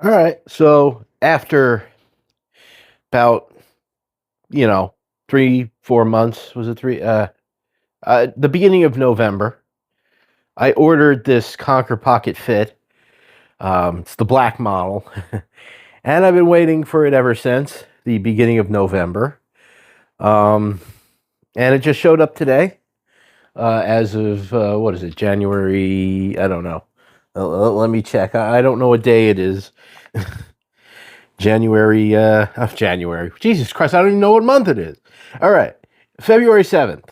All right. So after about, 3, 4 months, was it three? The beginning of November, I ordered this Konkr Pocket Fit. It's the black model, and I've been waiting for it ever since the beginning of November. Um, and it just showed up today, as of what is it, January? I don't know. Let me check. I don't know what day it is. January. Jesus Christ, I don't even know what month it is. All right, February 7th.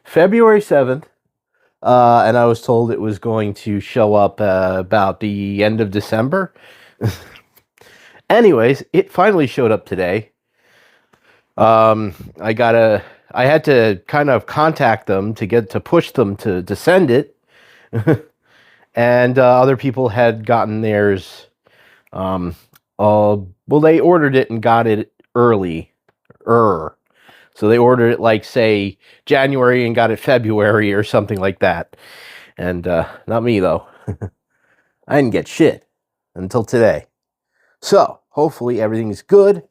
February 7th, and I was told it was going to show up about the end of December. Anyways, it finally showed up today. Um, I gotta, I had to kind of contact them to push them to send it, and other people had gotten theirs. Well, they ordered it and got it early. So they ordered it like, say, January and got it February or something like that. And not me, though. I didn't get shit until today. So hopefully everything's good.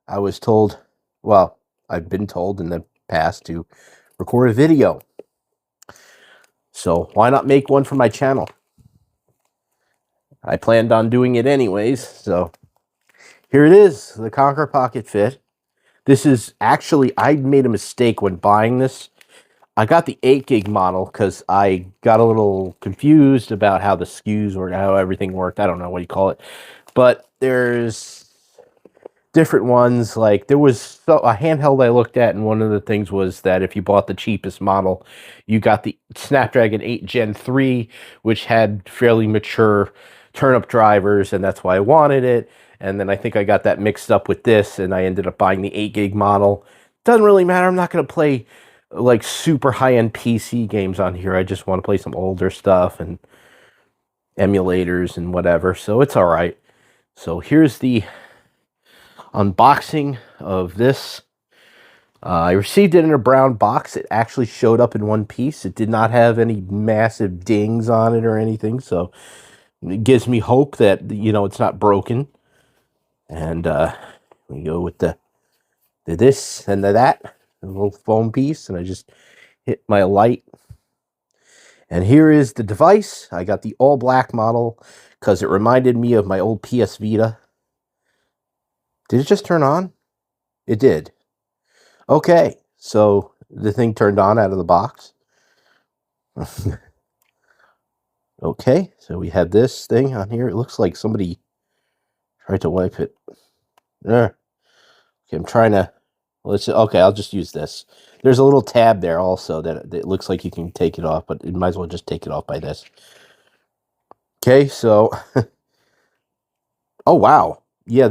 I was told, well, I've been told in the past to record a video. So why not make one for my channel? I planned on doing it anyways. So here it is, the Konkr Pocket Fit. This is actually, I made a mistake when buying this. I got the 8 gig model because I got a little confused about how the SKUs work, how everything worked. I don't know what you call it. But there's different ones. Like, there was a handheld I looked at, and one of the things was that if you bought the cheapest model, you got the Snapdragon 8 Gen 3, which had fairly mature turnip drivers, and that's why I wanted it. And then I think I got that mixed up with this, and I ended up buying the 8 gig model. Doesn't really matter. I'm not going to play like super high-end PC games on here. I just want to play some older stuff and emulators and whatever. So it's all right. So here's the unboxing of this. I received it in a brown box. It actually showed up in one piece. It did not have any massive dings on it or anything. So it gives me hope that, it's not broken. And we go with the this and that, a little foam piece, and I just hit my light. And here is the device. I got the all black model because it reminded me of my old PS Vita. Did it just turn on? It did. Okay, so the thing turned on out of the box. Okay, so we have this thing on here. It looks like somebody tried to wipe it. There. Okay, I'm trying to... Okay, I'll just use this. There's a little tab there also that it looks like you can take it off, but it might as well just take it off by this. Okay, so... Oh, wow. Yeah,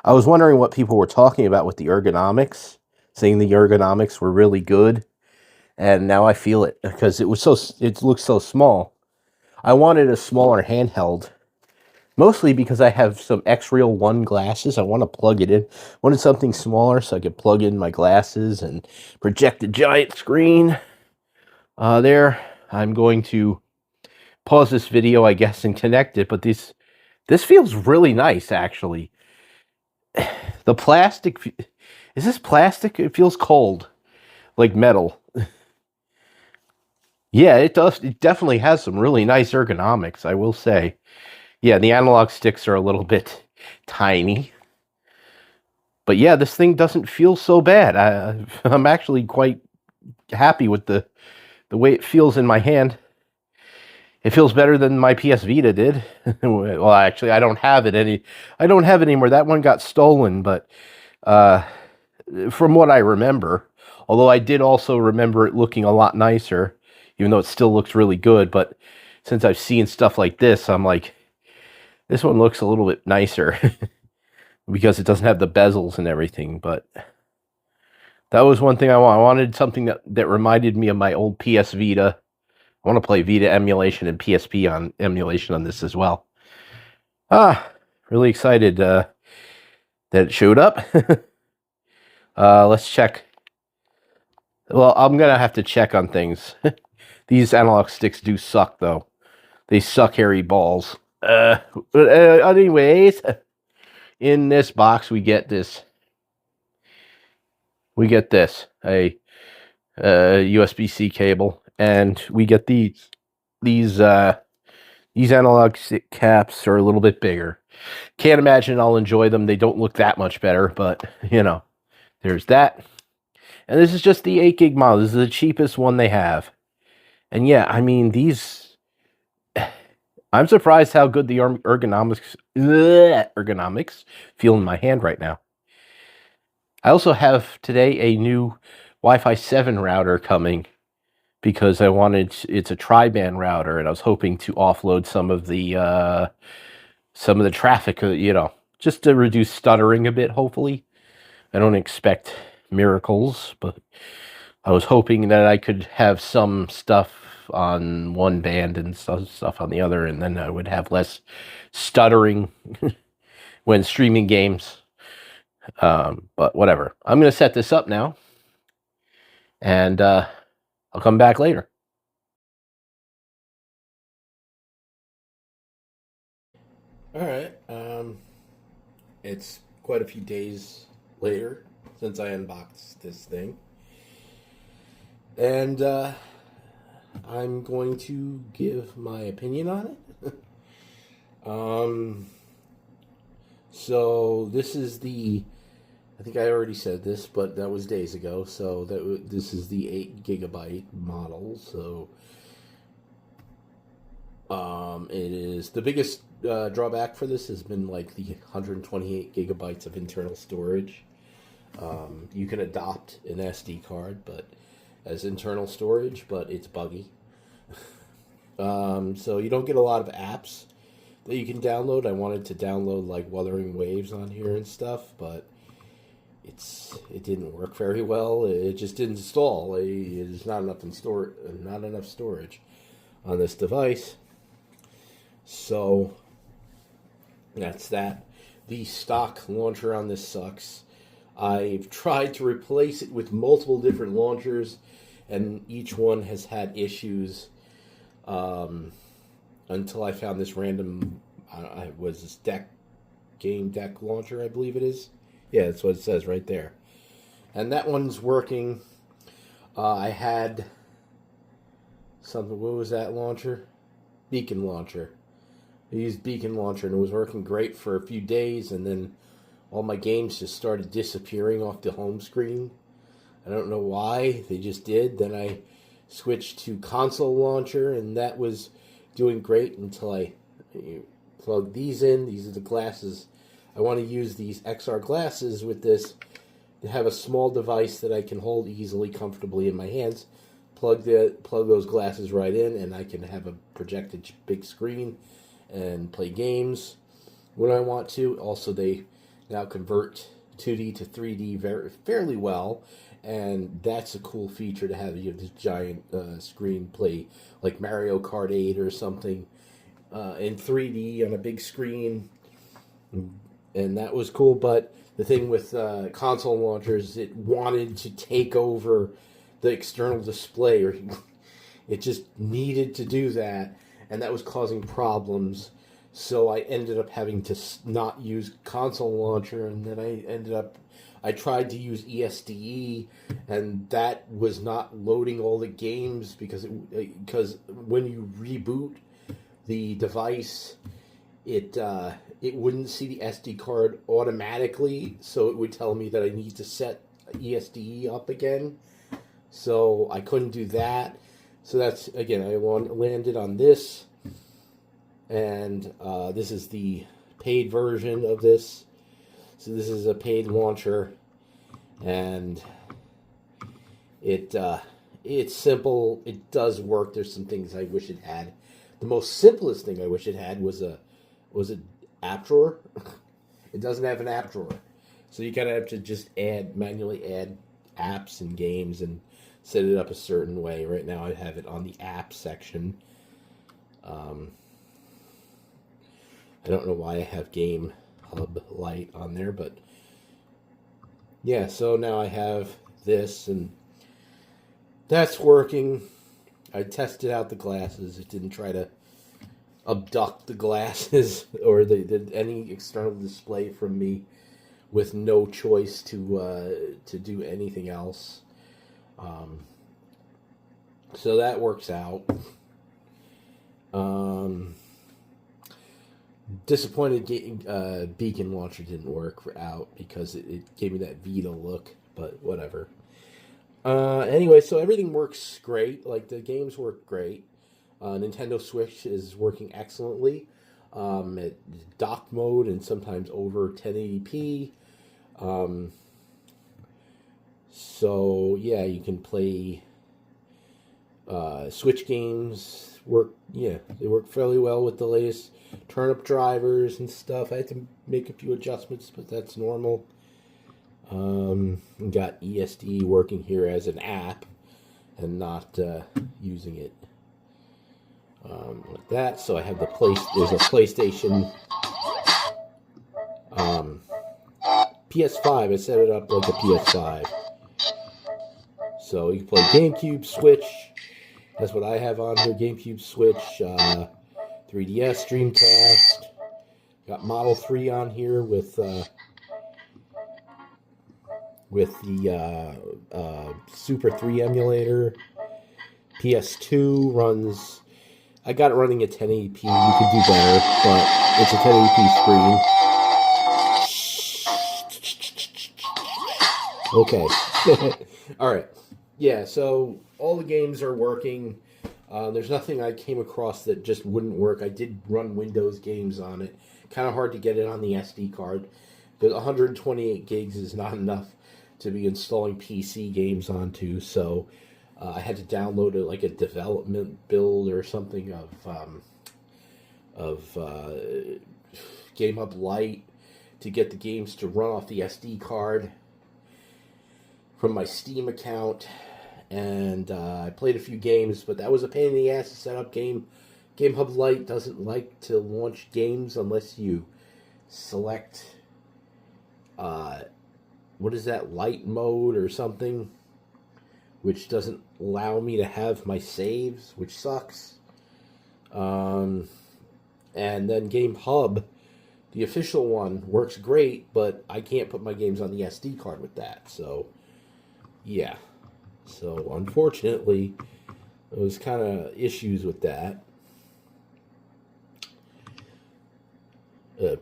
I was wondering what people were talking about with the ergonomics, saying the ergonomics were really good, and now I feel it, because it looks so small. I wanted a smaller handheld, mostly because I have some X-Real 1 glasses. I want to plug it in. I wanted something smaller so I could plug in my glasses and project a giant screen. There, I'm going to pause this video, I guess, and connect it, but this feels really nice, actually. The plastic, is this plastic? It feels cold, like metal. Yeah, it does. It definitely has some really nice ergonomics, I will say. Yeah, the analog sticks are a little bit tiny. But yeah, this thing doesn't feel so bad. I'm actually quite happy with the way it feels in my hand. It feels better than my PS Vita did. Well, actually, I don't have it anymore. That one got stolen, but from what I remember, although I did also remember it looking a lot nicer, even though it still looks really good. But since I've seen stuff like this, I'm like, this one looks a little bit nicer because it doesn't have the bezels and everything. But that was one thing I wanted. I wanted something that reminded me of my old PS Vita. I want to play Vita emulation and PSP on emulation on this as well. Really excited that it showed up. Let's check. Well, I'm going to have to check on things. These analog sticks do suck, though. They suck hairy balls. Anyways, in this box we get this. A USB-C cable, and we get these analog stick caps are a little bit bigger. Can't imagine I'll enjoy them. They don't look that much better, but there's that. And this is just the 8 gig model. This is the cheapest one they have. And yeah, I mean, I'm surprised how good the ergonomics feel in my hand right now. I also have today a new Wi-Fi 7 router coming because it's a tri-band router, and I was hoping to offload some of the traffic, just to reduce stuttering a bit, hopefully. I don't expect miracles, but I was hoping that I could have some stuff on one band and stuff on the other, and then I would have less stuttering when streaming games. But whatever. I'm going to set this up now, and I'll come back later. All right. It's quite a few days later since I unboxed this thing, and I'm going to give my opinion on it. So this is I think I already said this, but that was days ago. So this is the 8 gigabyte model. So it is the biggest drawback for this has been like the 128 gigabytes of internal storage. You can adopt an SD card, but as internal storage, but it's buggy. So you don't get a lot of apps that you can download. I wanted to download like Wuthering Waves on here and stuff, but it didn't work very well. It just didn't install. There's not enough storage on this device. So that's that. The stock launcher on this sucks. I've tried to replace it with multiple different launchers, and each one has had issues until I found this random, was this game deck launcher, I believe it is. Yeah, that's what it says right there. And that one's working. I had something, what was that launcher? Beacon launcher. I used Beacon launcher, and it was working great for a few days, and then all my games just started disappearing off the home screen. I don't know why, they just did. Then I switched to console launcher, and that was doing great until I plugged these in. These are the glasses. I want to use these XR glasses with this to have a small device that I can hold easily, comfortably in my hands. Plug those glasses right in, and I can have a projected big screen and play games when I want to. Also, they now convert 2D to 3D fairly well, and that's a cool feature to have. You have this giant screen, play like Mario Kart 8 or something in 3D on a big screen, and that was cool. But the thing with console launchers, it wanted to take over the external display, or it just needed to do that, and that was causing problems. So I ended up having to not use console launcher, and then I tried to use ESDE, and that was not loading all the games because when you reboot the device, it wouldn't see the SD card automatically, so it would tell me that I need to set ESDE up again. So I couldn't do that. So that's, again, I landed on this. And this is the paid version of this. So this is a paid launcher. And it's simple. It does work. There's some things I wish it had. The most simplest thing I wish it had was an app drawer. It doesn't have an app drawer. So you kind of have to just manually add apps and games and set it up a certain way. Right now I have it on the app section. I don't know why I have Game Hub Lite on there, but yeah, so now I have this, and that's working. I tested out the glasses. It didn't try to abduct the glasses or any external display from me with no choice to do anything else. So that works out. Disappointed beacon launcher didn't work out because it gave me that Vita look, but whatever. Anyway, so everything works great. Like, the games work great. Nintendo Switch is working excellently at dock mode and sometimes over 1080p. So yeah, you can play Switch games. They work fairly well with the latest turnip drivers and stuff. I had to make a few adjustments, but that's normal. Got ESD working here as an app and not using it like that. So I have there's a PlayStation PS5. I set it up like a PS5. So you can play GameCube, Switch. That's what I have on here. GameCube, Switch, 3DS, Dreamcast. Got Model 3 on here with the Super 3 emulator. PS2 runs... I got it running at 1080p. You could do better, but it's a 1080p screen. Okay. All right. Yeah, so all the games are working. There's nothing I came across that just wouldn't work. I did run Windows games on it. Kind of hard to get it on the SD card. But 128 gigs is not enough to be installing PC games onto. So I had to download a development build or something of Game Hub Lite to get the games to run off the SD card from my Steam account. And I played a few games, but that was a pain in the ass to set up. Game Hub Lite doesn't like to launch games unless you select, what is that, light mode or something, which doesn't allow me to have my saves, which sucks. And then Game Hub, the official one, works great, but I can't put my games on the SD card with that, so yeah. So, unfortunately, there was kind of issues with that. Oh,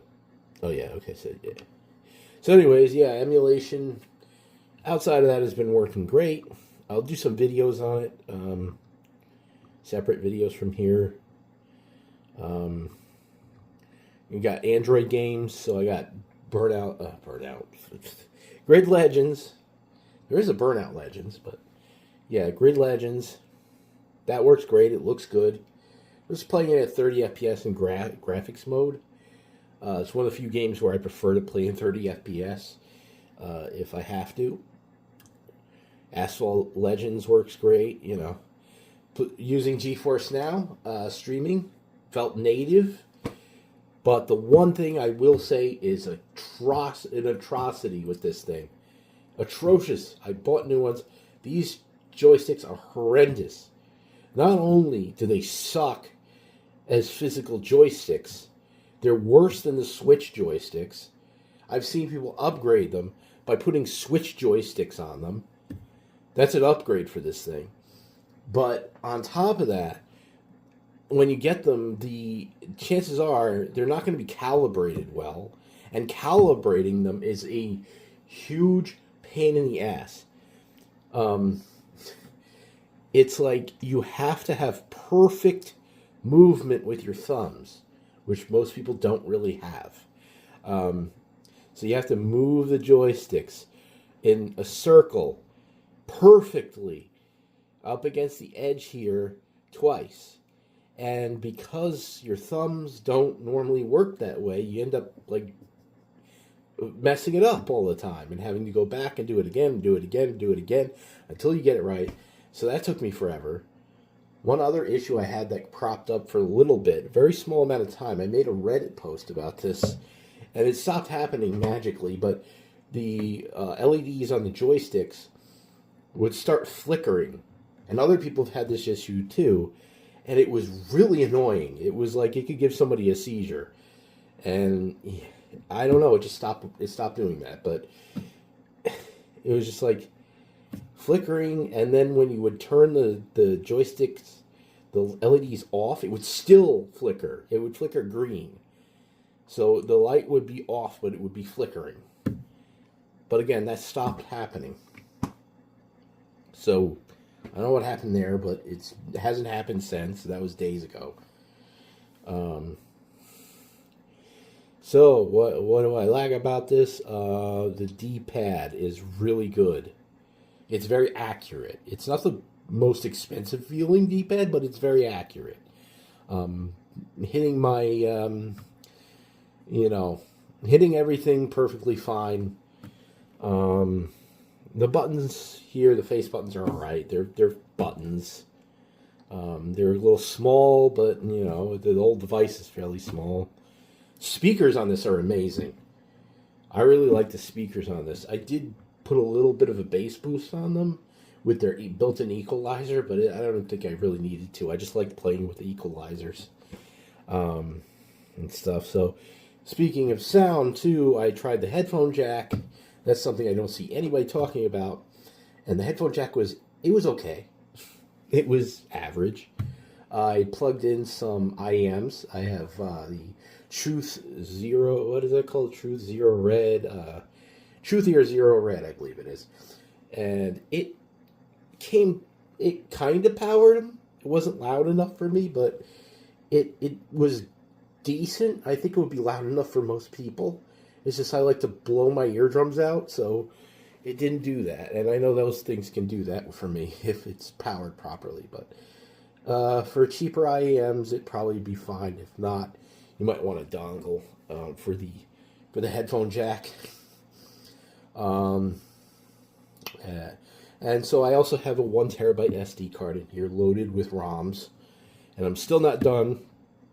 yeah, okay, so, yeah. So, anyways, yeah, emulation, outside of that, has been working great. I'll do some videos on it, separate videos from here. You got Android games, so I got Burnout. Grid Legends. There is a Burnout Legends, but yeah, Grid Legends. That works great. It looks good. I was playing it at 30 FPS in graphics mode. It's one of the few games where I prefer to play in 30 FPS if I have to. Asphalt Legends works great. Using GeForce Now, streaming, felt native. But the one thing I will say is an atrocity with this thing. Atrocious. I bought new ones. These joysticks are horrendous. Not only do they suck as physical joysticks, they're worse than the Switch joysticks. I've seen people upgrade them by putting Switch joysticks on them. That's an upgrade for this thing. But on top of that, when you get them, the chances are they're not going to be calibrated well. And calibrating them is a huge pain in the ass. It's like you have to have perfect movement with your thumbs, which most people don't really have. So you have to move the joysticks in a circle perfectly up against the edge here twice. And because your thumbs don't normally work that way, you end up messing it up all the time and having to go back and do it again, do it again, do it again until you get it right. So that took me forever. One other issue I had that cropped up for a little bit, very small amount of time, I made a Reddit post about this, and it stopped happening magically, but the LEDs on the joysticks would start flickering. And other people have had this issue too. and it was really annoying. It was like it could give somebody a seizure, and I don't know. It just stopped. It stopped doing that, but it was just like flickering, and then when you would turn the joysticks, the LEDs off, it would still flicker. It would flicker green. So the light would be off, but it would be flickering. But again, that stopped happening. So I don't know what happened there, but it hasn't happened since. That was days ago. So what do I like about this? The D-pad is really good. It's very accurate. It's not the most expensive feeling D-pad, but it's very accurate. Hitting my, hitting everything perfectly fine. The buttons here, the face buttons are all right. They're buttons. They're a little small, but the whole device is fairly small. Speakers on this are amazing. I really like the speakers on this. I did put a little bit of a bass boost on them with their built-in equalizer, but I don't think I really needed to. I just liked playing with the equalizers and stuff. So speaking of sound, too, I tried the headphone jack. That's something I don't see anybody talking about. And the headphone jack was okay. It was average. I plugged in some IEMs. I have the Truth Zero, what is that called? Truth Zero Red. Truthier Zero Red, I believe it is. And it kind of powered them. It wasn't loud enough for me, but it was decent. I think it would be loud enough for most people. It's just I like to blow my eardrums out, so it didn't do that. And I know those things can do that for me if it's powered properly. But for cheaper IEMs, it'd probably be fine. If not, you might want a dongle for the headphone jack. And so I also have a 1 terabyte SD card in here loaded with ROMs. And I'm still not done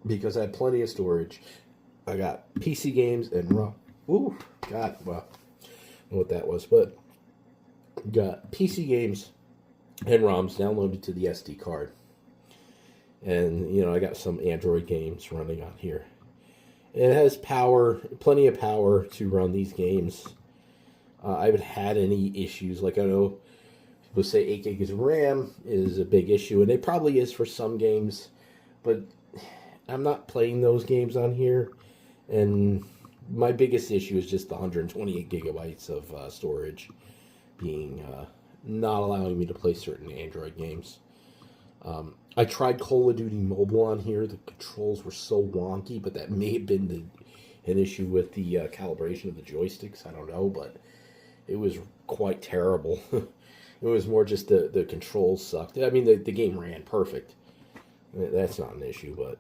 because I have plenty of storage. I got PC games and ROM. Ooh, God, well, I don't know what that was, but got PC games and ROMs downloaded to the SD card. And, I got some Android games running on here. It has power, plenty of power to run these games. I haven't had any issues. Like, I know people say 8 gigs of RAM is a big issue, and it probably is for some games, but I'm not playing those games on here, and my biggest issue is just the 128 gigabytes of storage being not allowing me to play certain Android games. I tried Call of Duty Mobile on here. The controls were so wonky, but that may have been an issue with the calibration of the joysticks. I don't know, but it was quite terrible. It was more just the controls sucked. I mean, the game ran perfect. That's not an issue, but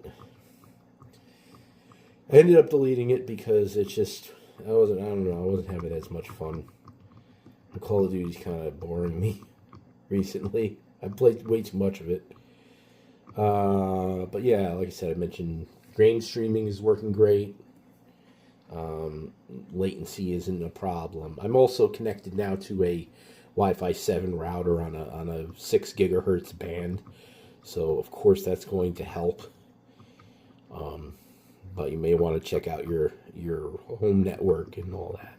I ended up deleting it because it's just, I wasn't having as much fun. The Call of Duty's kind of boring me recently. I've played way too much of it. But yeah, like I said, I mentioned game streaming is working great. Latency isn't a problem. I'm also connected now to a Wi-Fi 7 router on a 6 gigahertz band, so of course that's going to help. But you may want to check out your home network and all that.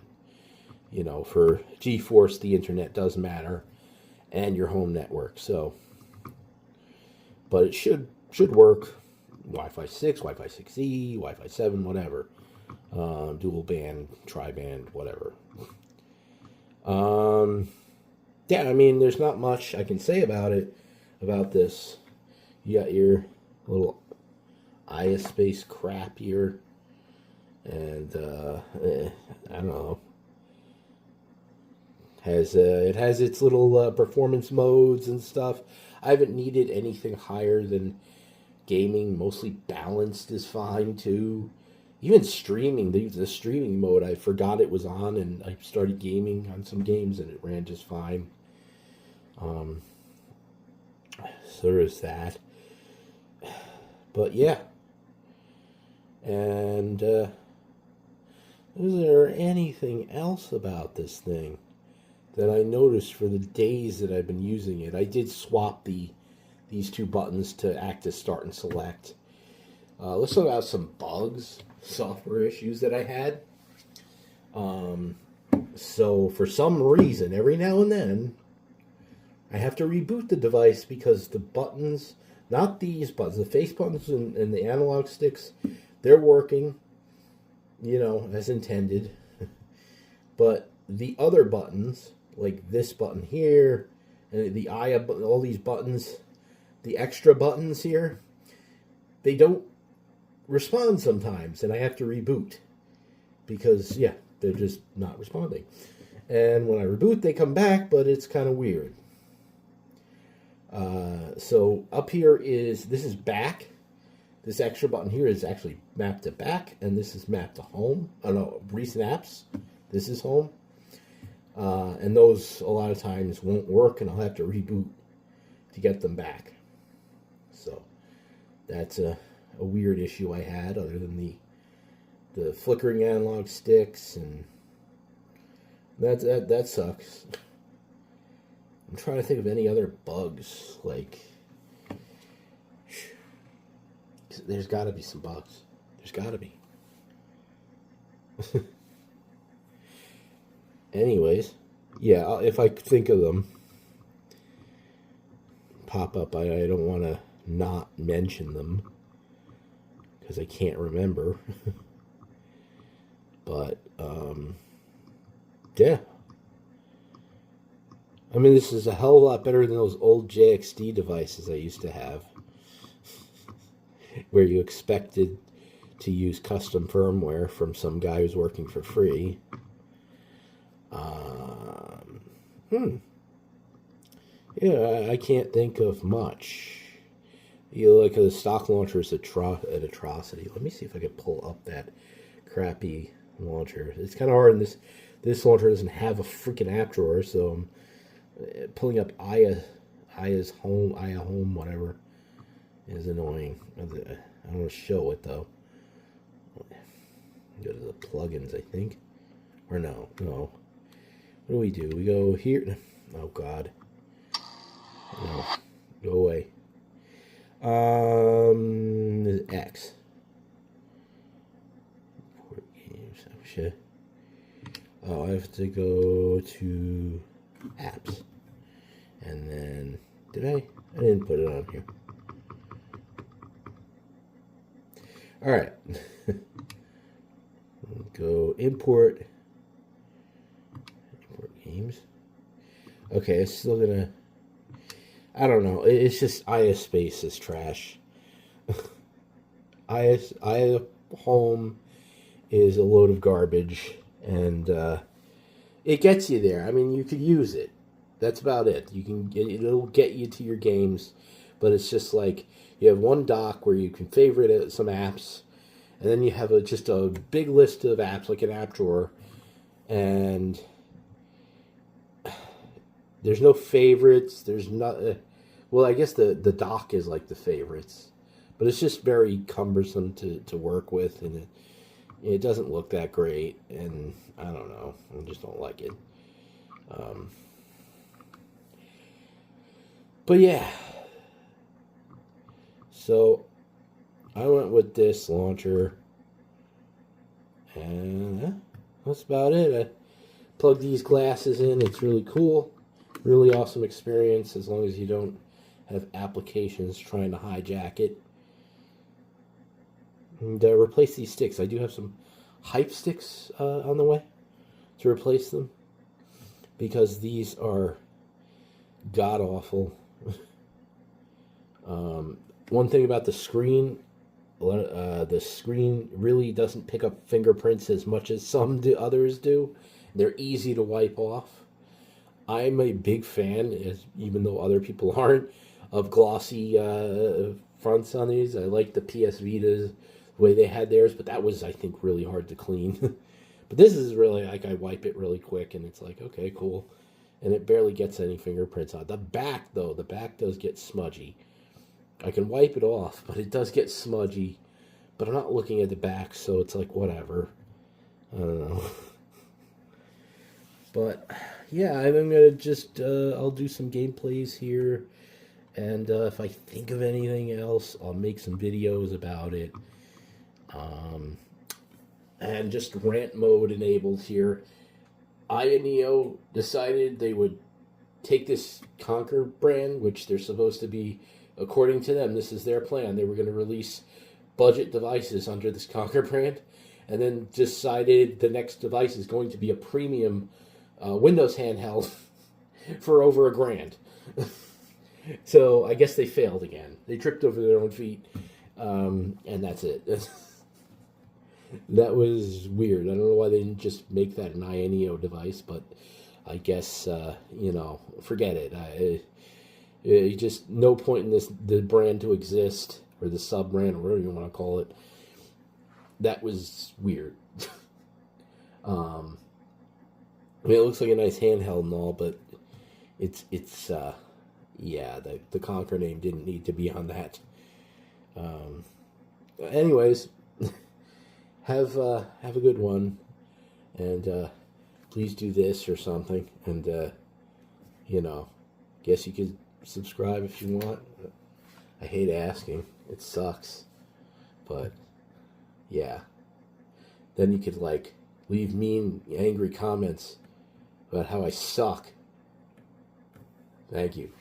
For GeForce, the internet does matter, and your home network. So, but it should work. Wi-Fi 6, Wi-Fi 6E, Wi-Fi 7, whatever. Dual band, tri-band, whatever. Yeah, I mean, there's not much I can say about this. You got your little ISpace crap here, and I don't know. It has its little performance modes and stuff. I haven't needed anything higher than gaming. Mostly balanced is fine too. Even streaming, the streaming mode, I forgot it was on, and I started gaming on some games, and it ran just fine. So there's that. But yeah. And is there anything else about this thing that I noticed for the days that I've been using it? I did swap the these two buttons to act as start and select. Let's talk about some bugs, software issues that I had. So for some reason, every now and then, I have to reboot the device because the buttons, not these buttons, the face buttons and the analog sticks, they're working, as intended. But the other buttons, like this button here, and the eye, all these buttons, the extra buttons here, they don't respond sometimes, and I have to reboot because, they're just not responding. And when I reboot, they come back, but it's kind of weird. So up here this is back. This extra button here is actually mapped to back, and this is mapped to home. Oh no, recent apps. This is home. And those a lot of times won't work, and I'll have to reboot to get them back. So that's a weird issue I had, other than the flickering analog sticks, and that sucks. I'm trying to think of any other bugs. Like, there's got to be some bugs. There's got to be. Anyways, if I think of them pop up, I don't want to not mention them because I can't remember. But, yeah. I mean, this is a hell of a lot better than those old JXD devices I used to have, where you expected to use custom firmware from some guy who's working for free. Yeah, I can't think of much. Like the stock launcher is an atrocity. Let me see if I can pull up that crappy launcher. It's kind of hard, and this launcher doesn't have a freaking app drawer, so I'm pulling up Aya's home, Aya Home, whatever, is annoying. I don't want to show it though. Go to the plugins, I think, or no. What do? We go here. Oh God, no, go away. X. I have to go to apps. And then, I didn't put it on here. Alright. Go import games. Okay, it's still gonna, I don't know. It's just Aya Space is trash. Aya Home is a load of garbage, and it gets you there. I mean, you could use it. That's about it. It'll get you to your games, but it's just like you have one dock where you can favorite some apps, and then you have just a big list of apps, like an app drawer, and there's no favorites. There's not. Well, I guess the dock is like the favorites, but it's just very cumbersome to work with, and it doesn't look that great, and I don't know. I just don't like it. But yeah. So I went with this launcher, and that's about it. I plugged these glasses in. It's really cool. Really awesome experience, as long as you don't have applications trying to hijack it. And replace these sticks. I do have some hype sticks on the way to replace them, because these are god awful. One thing about the screen really doesn't pick up fingerprints as much as some others do. They're easy to wipe off. I'm a big fan, even though other people aren't, of glossy fronts on these. I like the PS Vitas, the way they had theirs, but that was, I think, really hard to clean. But this is really, like, I wipe it really quick, and it's like, okay, cool. And it barely gets any fingerprints on it. The back, though, the back does get smudgy. I can wipe it off, but it does get smudgy. But I'm not looking at the back, so it's like, whatever. I don't know. But, yeah, I'm going to just, I'll do some gameplays here. And if I think of anything else, I'll make some videos about it. And just rant mode enabled here. Ioneo decided they would take this Konkr brand, which they're supposed to be, according to them, this is their plan. They were going to release budget devices under this Konkr brand, and then decided the next device is going to be a premium Windows handheld for over $1,000. So I guess they failed again. They tripped over their own feet, and that's it. That was weird. I don't know why they didn't just make that an Ioneo device, but I guess forget it. Just no point in the brand to exist, or the sub brand, or whatever you want to call it. That was weird. I mean, it looks like a nice handheld and all, but it's yeah, the Konkr name didn't need to be on that. Anyways, have a good one, and please do this or something, and guess you could subscribe if you want. I hate asking; it sucks, but yeah. Then you could leave mean, angry comments about how I suck. Thank you.